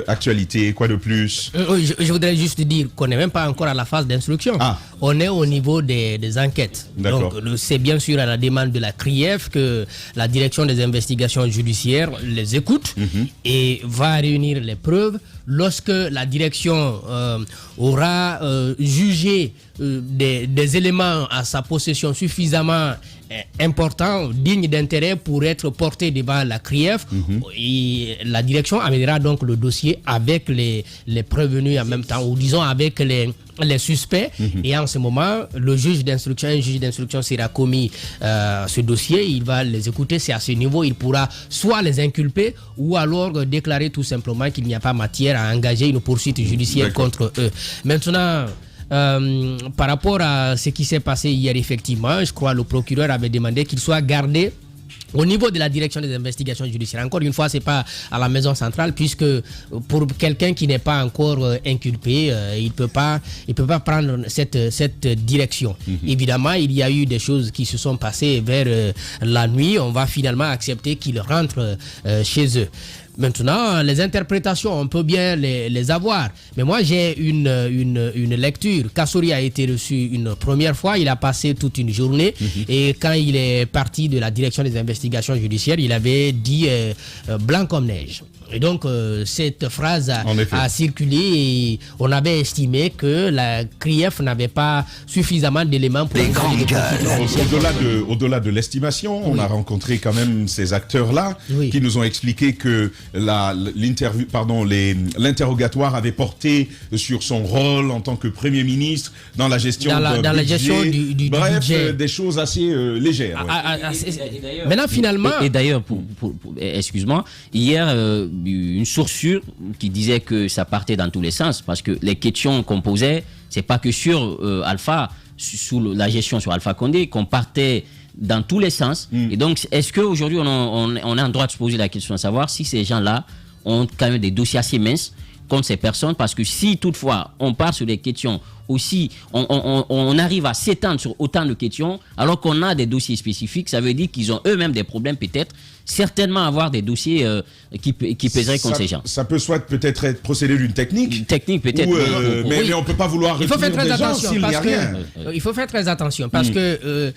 actualité, quoi de plus? Je voudrais juste dire qu'on n'est même pas encore à la phase d'instruction. On est au niveau des enquêtes. Donc, c'est bien sûr à la demande de la CRIEF que la direction des investigations judiciaires les écoute et va réunir les preuves. Lorsque la direction aura jugé des éléments à sa possession suffisamment importants, dignes d'intérêt pour être portés devant la CRIEF, et la direction amènera donc le dossier avec les prévenus en même temps, ou disons avec les suspects, et en ce moment, un juge d'instruction sera commis ce dossier, il va les écouter, c'est à ce niveau, il pourra soit les inculper, ou alors déclarer tout simplement qu'il n'y a pas matière à engager une poursuite judiciaire contre eux. Maintenant, par rapport à ce qui s'est passé hier, effectivement, je crois le procureur avait demandé qu'il soit gardé au niveau de la direction des investigations judiciaires. Encore une fois, ce n'est pas à la maison centrale, puisque pour quelqu'un qui n'est pas encore inculpé, il peut pas prendre cette direction. Évidemment, il y a eu des choses qui se sont passées vers la nuit. On va finalement accepter qu'il rentre chez eux. Maintenant, les interprétations, on peut bien les avoir. Mais moi, j'ai une lecture. Kassory a été reçu une première fois. Il a passé toute une journée. Et quand il est parti de la direction des investigations judiciaires, il avait dit blanc comme neige. Et donc, cette phrase a circulé et on avait estimé que la CRIEF n'avait pas suffisamment d'éléments pour... Au-delà de l'estimation, on a rencontré quand même ces acteurs-là qui nous ont expliqué que l'interrogatoire avait porté sur son rôle en tant que Premier ministre dans la gestion du budget. Des choses assez légères. Maintenant, finalement... Et d'ailleurs, excuse-moi, hier... une source sûre qui disait que ça partait dans tous les sens parce que les questions qu'on posait, c'est pas que sur Alpha, sous la gestion sur Alpha Condé, qu'on partait dans tous les sens. Et donc, est-ce qu'aujourd'hui, on a un droit de se poser la question de savoir si ces gens-là ont quand même des dossiers assez minces contre ces personnes? Parce que si toutefois, on part sur des questions aussi, on arrive à s'étendre sur autant de questions, alors qu'on a des dossiers spécifiques, ça veut dire qu'ils ont eux-mêmes des problèmes peut-être, certainement avoir des dossiers qui pèseraient contre ces gens. Ça peut peut-être être procédé d'une technique. Une technique peut-être. Mais on ne peut pas vouloir il faut faire très attention il faut faire très attention parce que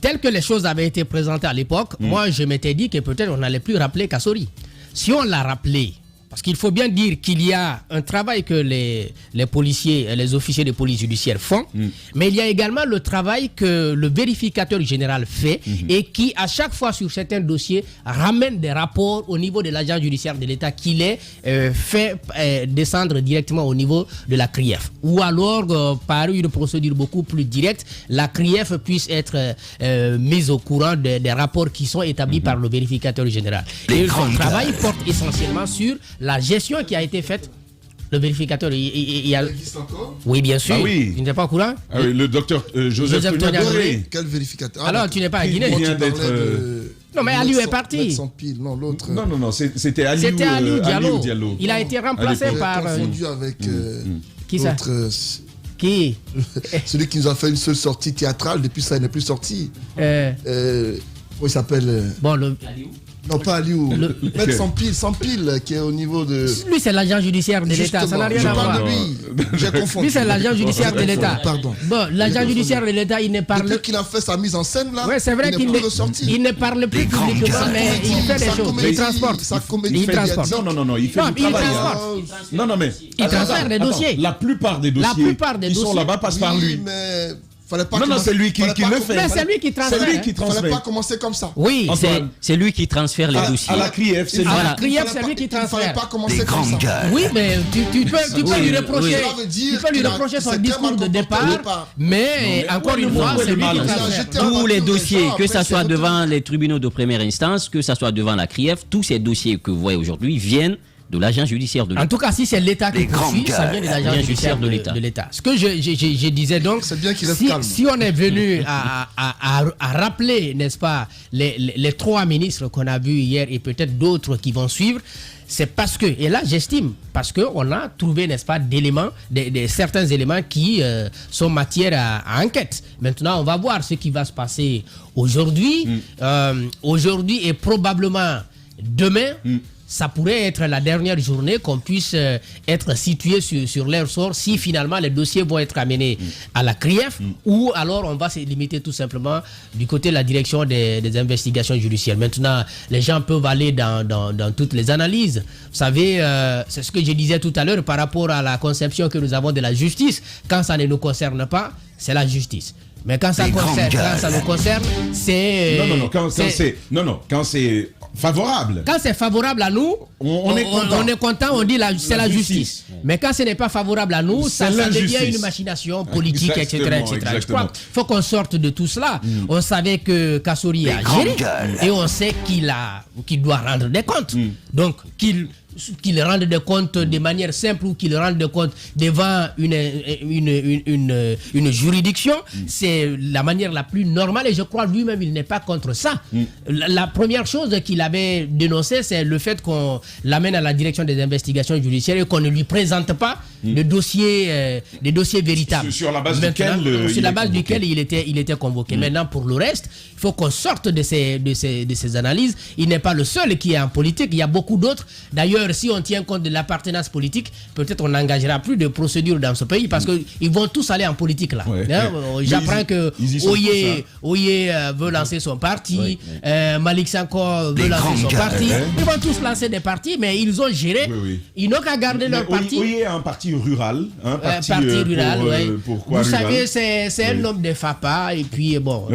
tel que les choses avaient été présentées à l'époque, moi je m'étais dit que peut-être on n'allait plus rappeler Kassory. Si on l'a rappelé, parce qu'il faut bien dire qu'il y a un travail que les policiers, les officiers de police judiciaire font, mais il y a également le travail que le vérificateur général fait et qui, à chaque fois sur certains dossiers, ramène des rapports au niveau de l'agent judiciaire de l'État qui les fait descendre directement au niveau de la CRIEF. Ou alors, par une procédure beaucoup plus directe, la CRIEF puisse être mise au courant des rapports qui sont établis par le vérificateur général. Et son travail porte essentiellement sur la gestion qui a été faite. Le vérificateur, il existe encore? Oui, bien sûr. Oui. Tu n'es pas au courant? Le docteur Joseph Tognadoré. Quel vérificateur? Alors, tu n'es pas à Guinée. Non, mais Aliou est parti. Non, l'autre. Non, c'était Aliou. C'était Aliou Diallo. Il a été remplacé par... confondu avec... Qui ça? Qui? Celui qui nous a fait une seule sortie théâtrale, depuis ça, il n'est plus sorti. Comment il s'appelle? Aliou? Non, pas Aliou. Maître sans pile, qui est au niveau de... Lui, c'est l'agent judiciaire de l'État. Ça n'a rien à voir. Je parle de lui. J'ai confondu. Lui, c'est l'agent judiciaire de l'État. Pardon. Bon, l'agent judiciaire de l'État, il ne parle... Depuis qu'il a fait sa mise en scène, là, ouais, c'est vrai qu'il ne parle plus publiquement, mais il fait des choses. Il transporte. Il transporte. Non, il fait du travail. Non, mais... Il transfère des dossiers. La plupart des dossiers qui sont là-bas passent par lui. Mais... c'est lui qui le fait. Mais c'est lui qui transfère. C'est lui qui transfère. Il ne fallait pas commencer comme ça. Oui, c'est lui qui transfère les dossiers. À la CRIEF, c'est lui. À la CRIEF, c'est lui qui transfère. Il ne fallait pas commencer comme ça. Oui, mais tu peux lui reprocher son discours de départ, mais encore une fois, c'est lui qui transfère. Tous les dossiers, que ce soit devant les tribunaux de première instance, que ce soit devant la CRIEF, tous ces dossiers que vous voyez aujourd'hui viennent de l'agent judiciaire de l'État. En tout cas, si c'est l'État qui poursuit, ça vient de l'agent judiciaire de l'État. Ce que je disais donc, si on est venu à rappeler, n'est-ce pas, les trois ministres qu'on a vus hier et peut-être d'autres qui vont suivre, c'est parce que, et là j'estime, parce qu'on a trouvé, n'est-ce pas, certains éléments qui sont matière à enquête. Maintenant, on va voir ce qui va se passer aujourd'hui. Aujourd'hui et probablement demain, ça pourrait être la dernière journée qu'on puisse être situé sur leur sort si finalement les dossiers vont être amenés à la CRIEF ou alors on va se limiter tout simplement du côté de la direction des investigations judiciaires. Maintenant, les gens peuvent aller dans toutes les analyses. Vous savez, c'est ce que je disais tout à l'heure par rapport à la conception que nous avons de la justice. Quand ça ne nous concerne pas, c'est la justice. Mais quand ça nous concerne, c'est... Quand c'est favorable. Quand c'est favorable à nous, on est content, on dit c'est la justice. Mais quand ce n'est pas favorable à nous, ça devient une machination politique, etc. Je crois qu'il faut qu'on sorte de tout cela. On savait que Kassory a géré et on sait qu'il doit rendre des comptes. Donc, qu'il qu'il rende des comptes de manière simple ou qu'il rende des comptes devant une juridiction, c'est la manière la plus normale et je crois lui-même il n'est pas contre ça. La première chose qu'il avait dénoncé, c'est le fait qu'on l'amène à la direction des investigations judiciaires et qu'on ne lui présente pas des dossiers véritables. Sur la base duquel il était convoqué. Maintenant, pour le reste, il faut qu'on sorte de ces analyses. Il n'est pas le seul qui est en politique. Il y a beaucoup d'autres. D'ailleurs, si on tient compte de l'appartenance politique, peut-être on n'engagera plus de procédures dans ce pays parce qu'ils vont tous aller en politique là. Ouais. J'apprends que Oye veut lancer son parti, Malik Sanko veut lancer son parti. Ils vont tous lancer des partis, mais ils ont géré. Ils n'ont qu'à garder leur parti. Oye a un parti rural. Parti rural, pourquoi vous rural? savez, c'est un homme de FAPA et puis bon,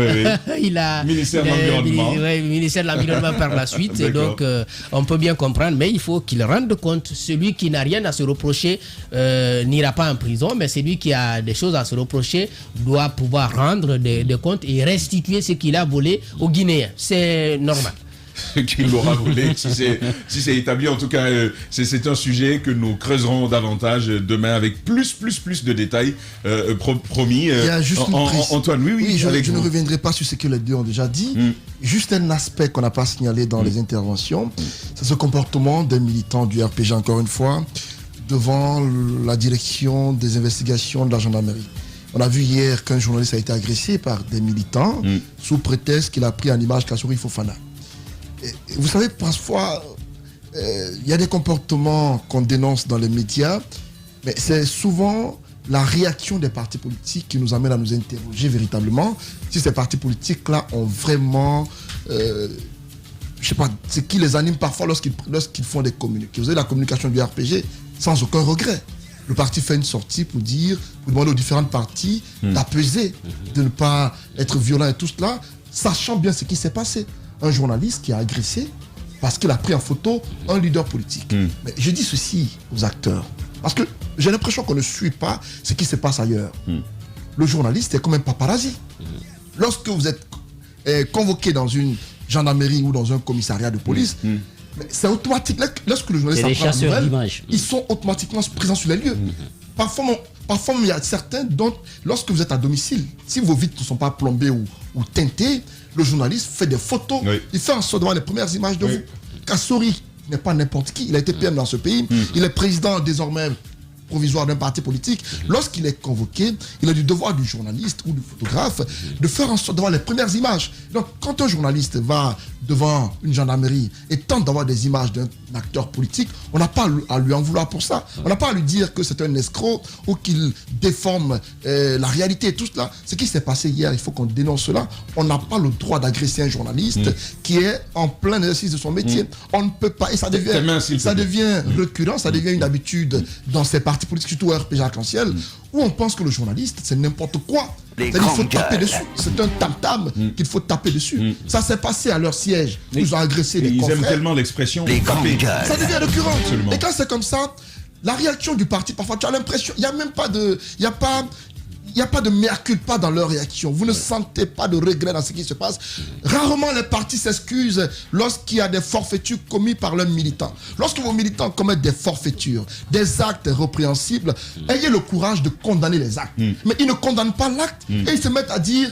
il a ministère de l'Environnement. Ministère de l'Environnement par la suite. Et donc, on peut bien comprendre, mais il faut qu'il rende compte. Celui qui n'a rien à se reprocher n'ira pas en prison, mais celui qui a des choses à se reprocher doit pouvoir rendre des comptes et restituer ce qu'il a volé aux Guinéens. C'est normal. Qu'il l'aura volé, si c'est établi. En tout cas, c'est un sujet que nous creuserons davantage demain avec plus de détails promis. Il y a juste Antoine, oui, je ne reviendrai pas sur ce que les deux ont déjà dit. Juste un aspect qu'on n'a pas signalé dans les interventions, c'est ce comportement des militants du RPG, encore une fois, devant la direction des investigations de la gendarmerie. On a vu hier qu'un journaliste a été agressé par des militants sous prétexte qu'il a pris en image Kassouri Fofana. Et vous savez, parfois, il y a des comportements qu'on dénonce dans les médias, mais c'est souvent la réaction des partis politiques qui nous amène à nous interroger véritablement si ces partis politiques-là ont vraiment, je sais pas, ce qui les anime parfois lorsqu'ils font des communiqués. Vous avez la communication du RPG sans aucun regret. Le parti fait une sortie pour demander aux différentes parties d'apaiser, de ne pas être violent et tout cela, sachant bien ce qui s'est passé. Un journaliste qui a agressé parce qu'il a pris en photo un leader politique. Mais je dis ceci aux acteurs, parce que j'ai l'impression qu'on ne suit pas ce qui se passe ailleurs. Le journaliste est comme un paparazzi. Lorsque vous êtes convoqué dans une gendarmerie ou dans un commissariat de police, c'est automatique. Lorsque le journaliste apprend la nouvelle, ils sont automatiquement présents sur les lieux. Parfois, il y a certains dont, lorsque vous êtes à domicile, si vos vitres ne sont pas plombées ou teintées, le journaliste fait des photos, il fait en sorte d'avoir les premières images de vous. Kassouri n'est pas n'importe qui, il a été PM dans ce pays, il est président désormais provisoire d'un parti politique. Lorsqu'il est convoqué, il a du devoir du journaliste ou du photographe de faire en sorte d'avoir les premières images. Donc quand un journaliste va devant une gendarmerie et tente d'avoir des images d'un acteur politique, on n'a pas à lui en vouloir pour ça. On n'a pas à lui dire que c'est un escroc ou qu'il déforme la réalité et tout cela. Ce qui s'est passé hier, il faut qu'on dénonce cela. On n'a pas le droit d'agresser un journaliste qui est en plein exercice de son métier. On ne peut pas, et ça devient récurrent, ça devient une habitude dans ces partis politiques, surtout au RPG Arc-en-Ciel, où on pense que le journaliste, c'est n'importe quoi. Il faut taper dessus. C'est un tam-tam qu'il faut taper dessus. Ça s'est passé à leur siège. Ils ont agressé les confrères. Ils aiment tellement l'expression taper. Ça devient récurrent. Absolument. Et quand c'est comme ça, la réaction du parti, parfois, tu as l'impression, il n'y a même pas de... Il n'y a pas de mea culpa dans leur réaction. Vous ne sentez pas de regret dans ce qui se passe. Rarement les partis s'excusent lorsqu'il y a des forfaitures commises par leurs militants. Lorsque vos militants commettent des forfaitures, des actes répréhensibles, ayez le courage de condamner les actes. Mais ils ne condamnent pas l'acte et ils se mettent à dire...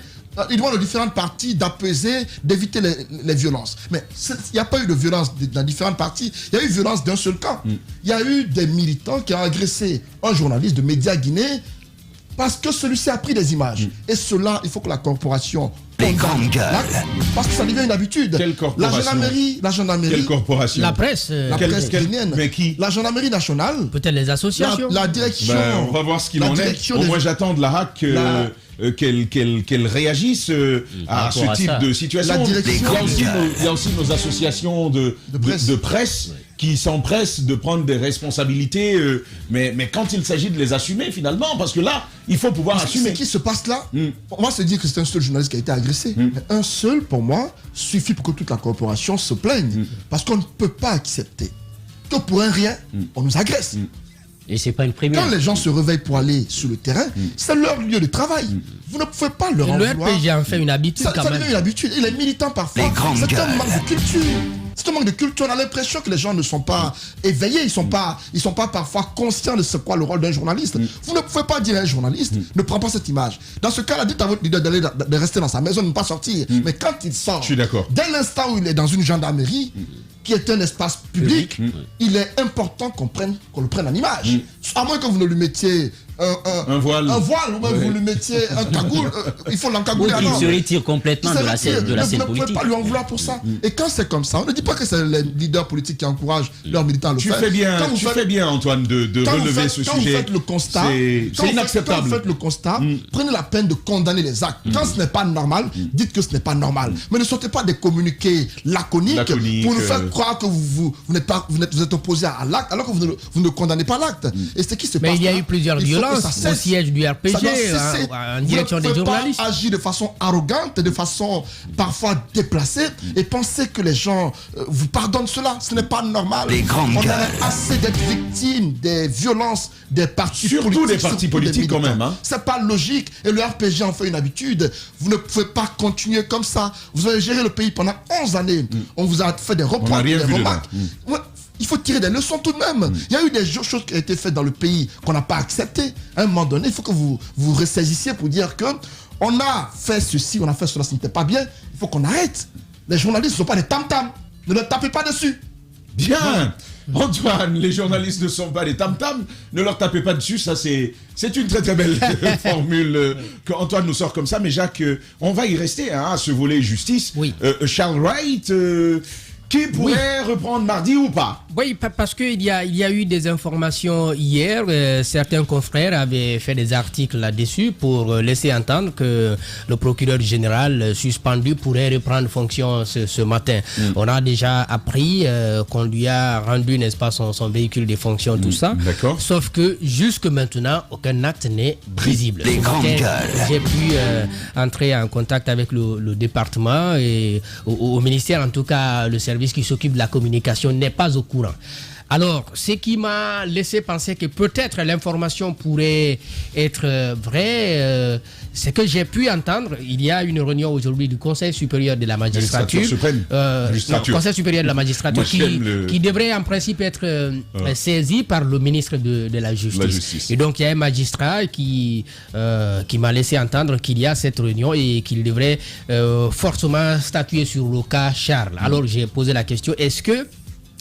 Ils demandent aux différentes parties d'apaiser, d'éviter les violences. Mais il n'y a pas eu de violence dans différentes parties. Il y a eu violence d'un seul camp. Il y a eu des militants qui ont agressé un journaliste de Média Guinée parce que celui-ci a pris des images. Et cela, il faut que la corporation... Parce que ça devient une habitude. Quelle corporation? La gendarmerie. Quelle corporation? La presse. La presse guinéenne. Mais qui? La gendarmerie nationale. Peut-être les associations. La direction. On va voir ce qu'il en est. Moi, j'attends de la HAC qu'elle réagisse à ce type de situation. Il y a aussi nos associations de presse qui s'empressent de prendre des responsabilités, mais quand il s'agit de les assumer finalement, parce que là, il faut pouvoir assumer. Ce qui se passe là, on va se dire que c'est un seul journaliste qui a été agressé. Mais un seul, pour moi, suffit pour que toute la corporation se plaigne. Parce qu'on ne peut pas accepter que pour un rien, on nous agresse. Et c'est pas une première. Quand les gens se réveillent pour aller sur le terrain, c'est leur lieu de travail. Vous ne pouvez pas leur en vouloir. Le RPG en fait une habitude quand même. Ça devient une habitude. Et les militants parfois, c'est un manque de culture. C'est un manque de culture. On a l'impression que les gens ne sont pas éveillés, ils sont pas parfois conscients de ce qu'est le rôle d'un journaliste. Vous ne pouvez pas dire à un journaliste, ne prends pas cette image. Dans ce cas-là, dites à votre leader de rester dans sa maison, de ne pas sortir. Mais quand il sort, je suis d'accord. Dès l'instant où il est dans une gendarmerie, qui est un espace public, il est important qu'on le prenne en image. À moins que vous ne lui mettiez un voile ou même vous lui mettiez un cagoule, il faut l'encagouler. Il se retire complètement de la scène politique. Vous ne pouvez pas lui en vouloir pour ça. Et quand c'est comme ça, on ne dit pas que c'est les leaders politiques qui encouragent leurs militants à le faire. Tu fais bien, Antoine, de relever ce sujet. Quand vous faites le constat, c'est inacceptable. Quand vous faites le constat, prenez la peine de condamner les actes. Quand ce n'est pas normal, dites que ce n'est pas normal. Mais ne sortez pas des communiqués laconiques pour nous faire croire que vous êtes opposé à l'acte alors que vous ne condamnez pas l'acte. Et c'est qui se passe. Mais il y a eu plusieurs violences au siège du RPG, en direction des journalistes. Vous ne pouvez pas agir de façon arrogante, de façon parfois déplacée et penser que les gens vous pardonnent cela. Ce n'est pas normal. On a assez d'être victime des violences des partis politiques. Surtout des partis politiques quand même. C'est pas logique. Et le RPG en fait une habitude. Vous ne pouvez pas continuer comme ça. Vous avez géré le pays pendant 11 années. On vous a fait des reproches, des remarques. Il faut tirer des leçons tout de même. Il y a eu des choses qui ont été faites dans le pays qu'on n'a pas acceptées. À un moment donné, il faut que vous ressaisissiez pour dire que on a fait ceci, on a fait cela, ce n'était pas bien. Il faut qu'on arrête. Les journalistes ne sont pas des tam-tams. Ne leur tapez pas dessus. Bien. Antoine, les journalistes ne sont pas des tam-tams, ne leur tapez pas dessus, ça c'est une très très belle formule qu'Antoine nous sort comme ça, mais Jacques, on va y rester à ce volet justice. Oui. Charles Wright, qui pourrait reprendre mardi ou pas? Oui, parce qu'il y a eu des informations hier. Certains confrères avaient fait des articles là-dessus pour laisser entendre que le procureur général suspendu pourrait reprendre fonction ce matin. On a déjà appris qu'on lui a rendu, n'est-ce pas, son véhicule de fonction, tout ça. D'accord. Sauf que jusque maintenant, aucun acte n'est visible. J'ai pu entrer en contact avec le département et au ministère, en tout cas, le service qui s'occupe de la communication n'est pas au courant. Alors, ce qui m'a laissé penser que peut-être l'information pourrait être vraie, c'est que j'ai pu entendre, il y a une réunion aujourd'hui du Conseil supérieur de la magistrature, Conseil supérieur de la magistrature qui devrait en principe être saisi par le ministre de la Justice. Et donc, il y a un magistrat qui m'a laissé entendre qu'il y a cette réunion et qu'il devrait forcément statuer sur le cas Charles. Alors, j'ai posé la question, est-ce que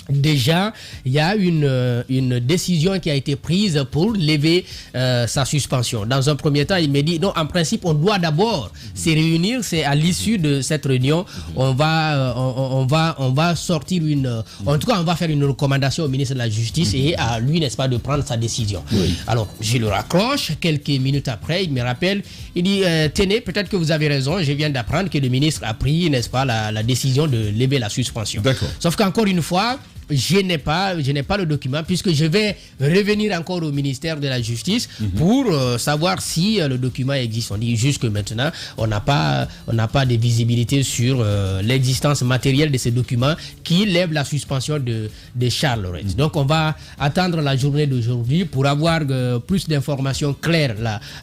déjà, il y a une décision qui a été prise pour lever sa suspension. Dans un premier temps, il m'a dit, non, en principe, on doit d'abord se réunir. C'est à l'issue de cette réunion, on va sortir en tout cas, on va faire une recommandation au ministre de la Justice et à lui, n'est-ce pas, de prendre sa décision. Oui. Alors, je le raccroche. Quelques minutes après, il me rappelle, il dit, tenez, peut-être que vous avez raison, je viens d'apprendre que le ministre a pris, n'est-ce pas, la décision de lever la suspension. D'accord. Sauf qu'encore une fois, je n'ai pas le document puisque je vais revenir encore au ministère de la Justice pour savoir si le document existe. On dit jusque maintenant, on n'a pas de visibilité sur l'existence matérielle de ces documents qui lèvent la suspension de Charles Wright. Donc on va attendre la journée d'aujourd'hui pour avoir plus d'informations claires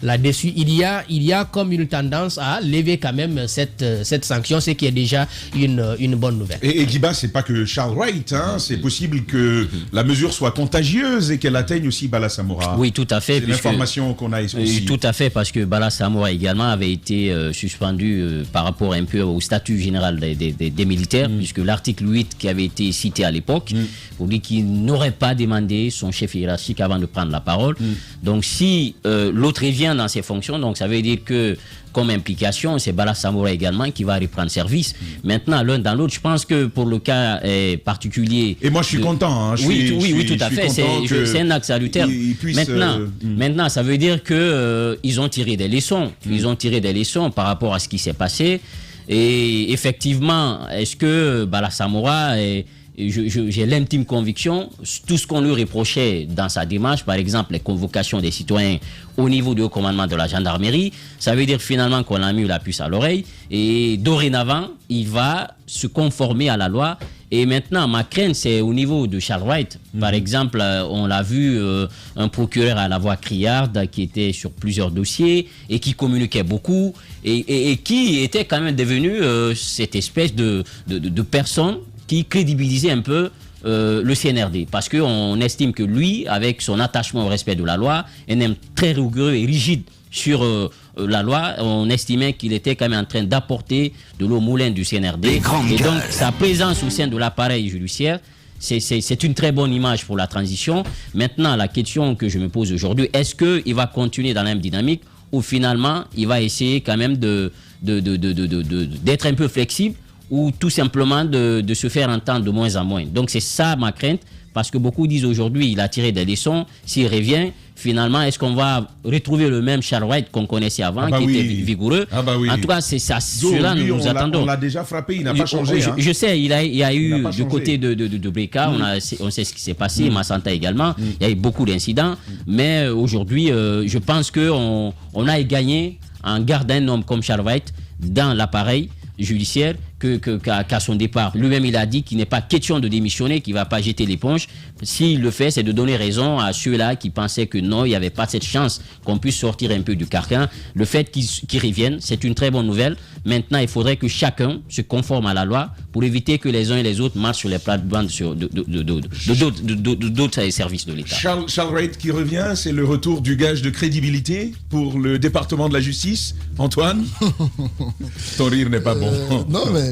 là-dessus. Il y a comme une tendance à lever quand même cette sanction, ce qui est déjà une bonne nouvelle. Et Guiba, c'est pas que Charles Wright, c'est possible que la mesure soit contagieuse et qu'elle atteigne aussi Bala Samora. Oui, tout à fait. C'est l'information qu'on a aussi. Tout à fait, parce que Bala Samora également avait été suspendu par rapport un peu au statut général des militaires, puisque l'article 8 qui avait été cité à l'époque, pour dire qu'il n'aurait pas demandé son chef hiérarchique avant de prendre la parole. Donc si l'autre revient dans ses fonctions, donc ça veut dire que comme implication, c'est Bala Samora également qui va reprendre service. Maintenant, l'un dans l'autre, je pense que pour le cas particulier... Et moi, je suis content. Oui, tout à fait. C'est un acte salutaire. Maintenant, ça veut dire qu'ils ont tiré des leçons. Ils ont tiré des leçons par rapport à ce qui s'est passé. Et effectivement, est-ce que Bala Samora j'ai l'intime conviction, tout ce qu'on lui reprochait dans sa démarche, par exemple les convocations des citoyens au niveau du haut commandement de la gendarmerie, ça veut dire finalement qu'on a mis la puce à l'oreille et dorénavant, il va se conformer à la loi. Et maintenant, ma crainte, c'est au niveau de Charles Wright. Par exemple, on l'a vu, un procureur à la voix criarde qui était sur plusieurs dossiers et qui communiquait beaucoup et qui était quand même devenu cette espèce de personne qui crédibilisait un peu le CNRD, parce qu'on estime que lui, avec son attachement au respect de la loi, un homme très rigoureux et rigide sur la loi, on estimait qu'il était quand même en train d'apporter de l'eau au moulin du CNRD. Et donc sa présence au sein de l'appareil judiciaire, c'est une très bonne image pour la transition. Maintenant, la question que je me pose aujourd'hui, est-ce qu'il va continuer dans la même dynamique ou finalement il va essayer quand même d'être un peu flexible ou tout simplement de se faire entendre de moins en moins. Donc c'est ça ma crainte, parce que beaucoup disent aujourd'hui il a tiré des leçons, s'il revient, finalement est-ce qu'on va retrouver le même Charles Wright qu'on connaissait avant, était vigoureux. En tout cas c'est ça, cela nous attendons. On l'a déjà frappé, il n'a pas changé. Je sais, il y a eu du côté de Breka, on sait ce qui s'est passé, Massanta également, il y a eu beaucoup d'incidents, mais aujourd'hui je pense qu'on a gagné en gardant un homme comme Charles Wright dans l'appareil judiciaire qu'à son départ. Lui-même, il a dit qu'il n'est pas question de démissionner, qu'il ne va pas jeter l'éponge. S'il le fait, c'est de donner raison à ceux-là qui pensaient que non, il n'y avait pas cette chance qu'on puisse sortir un peu du carcan. Le fait qu'il revienne, c'est une très bonne nouvelle. Maintenant, il faudrait que chacun se conforme à la loi pour éviter que les uns et les autres marchent sur les plates-bandes d'autres services de l'État. Charles Wright qui revient, c'est le retour du gage de crédibilité pour le département de la justice. Antoine, ton rire n'est pas bon. Non, mais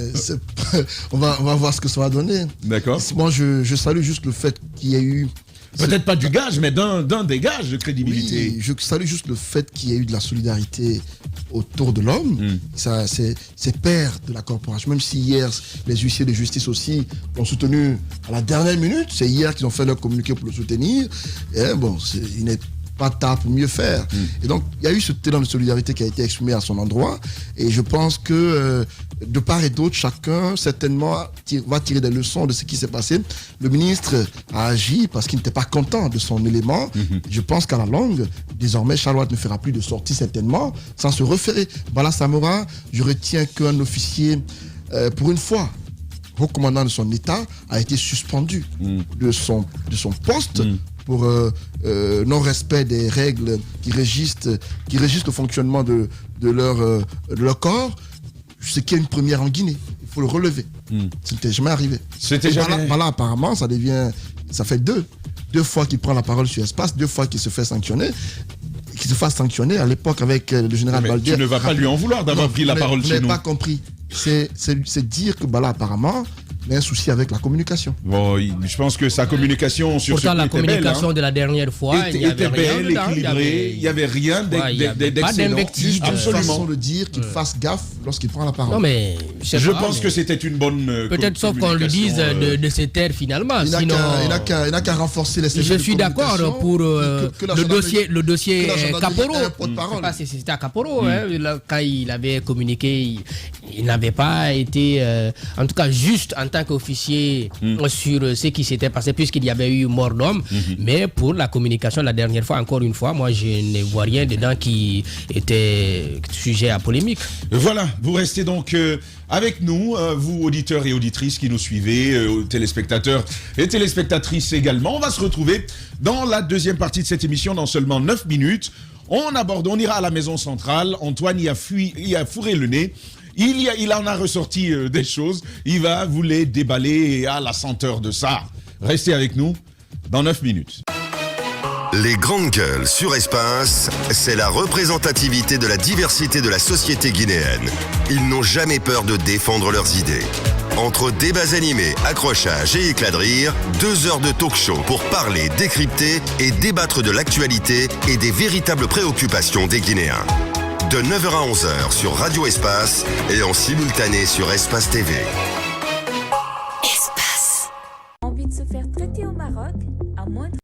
on va voir ce que ça va donner. D'accord. Moi, je salue juste le fait qu'il y ait eu... Peut-être pas du gage, mais d'un des gages de crédibilité. Oui, je salue juste le fait qu'il y ait eu de la solidarité autour de l'homme. Ça, c'est père de la corporation. Même si hier, les huissiers de justice aussi l'ont soutenu à la dernière minute. C'est hier qu'ils ont fait leur communiqué pour le soutenir. Et bon, il n'est pas tard pour mieux faire. Et donc, il y a eu ce élan de solidarité qui a été exprimé à son endroit. Et je pense que de part et d'autre, chacun certainement va tirer des leçons de ce qui s'est passé. Le ministre a agi parce qu'il n'était pas content de son élément. Je pense qu'à la longue, désormais, Charles Wright ne fera plus de sortie certainement sans se référer. Bala Samora, je retiens qu'un officier, pour une fois, haut commandant de son État, a été suspendu de son poste pour non-respect des règles qui régissent le fonctionnement de leur corps, ce qui est une première en Guinée. Il faut le relever. Ça n'était jamais arrivé. Voilà, apparemment, ça fait deux fois qu'il prend la parole sur Espace, 2 fois qu'il se fait sanctionner. Qu'il se fasse sanctionner à l'époque avec le général Baldier. Tu ne vas pas lui en vouloir d'avoir pris la parole chez nous. Vous n'avez pas compris. C'est dire que Bala, apparemment, il y a un souci avec la communication. Bon, je pense que sa communication sur pourtant, ce la communication belle, de la dernière fois, il y avait belle, rien équilibrée, il n'y avait rien d'excellent. Pas d'invective. Absolument. Façon de dire qu'il fasse gaffe lorsqu'il prend la parole. Non, mais je pense que c'était une bonne peut-être sauf qu'on lui dise de se taire finalement. Il n'a qu'à renforcer les services. Je suis d'accord pour le dossier Caporo. C'était à Caporo. Quand il avait communiqué, il n'avait pas été, en tout cas, juste en tant qu'officier sur ce qui s'était passé, puisqu'il y avait eu mort d'homme. Mais pour la communication, la dernière fois, encore une fois, moi, je ne vois rien dedans qui était sujet à polémique. Voilà, vous restez donc avec nous, vous auditeurs et auditrices qui nous suivez, téléspectateurs et téléspectatrices également. On va se retrouver dans la deuxième partie de cette émission dans seulement 9 minutes. On ira à la maison centrale. Antoine y a fourré le nez. Il en a ressorti des choses. Il va vous les déballer à la senteur de ça. Restez avec nous dans 9 minutes. Les grandes gueules sur Espace, c'est la représentativité de la diversité de la société guinéenne. Ils n'ont jamais peur de défendre leurs idées. Entre débats animés, accrochages et éclats de rire, 2 heures de talk-show pour parler, décrypter et débattre de l'actualité et des véritables préoccupations des Guinéens. De 9h à 11h sur Radio Espace et en simultané sur Espace TV. Espace. Envie de se faire traiter au Maroc à moins de